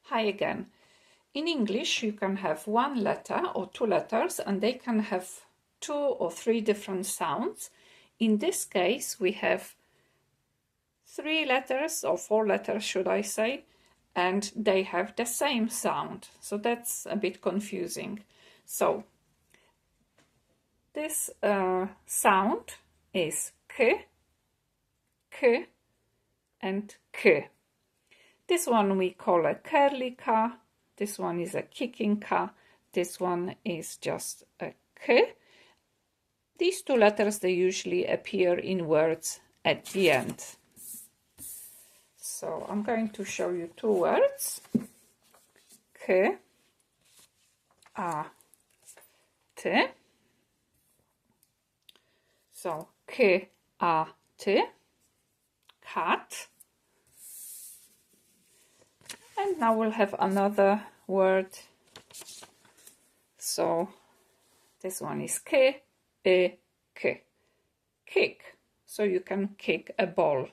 Hi again. In English, you can have one letter or two letters, and they can have two or three different sounds. In this case, we have three letters, or four letters, should I say, and they have the same sound. So that's a bit confusing. So this sound is k, k, and k. This one we call a curly K, this one is a kicking K, this one is just a K. These two letters, they usually appear in words at the end. So I'm going to show you two words. K, A, T. So K, A, T, cat. And now we'll have another word. So this one is K, E, K. Kick. So you can kick a ball.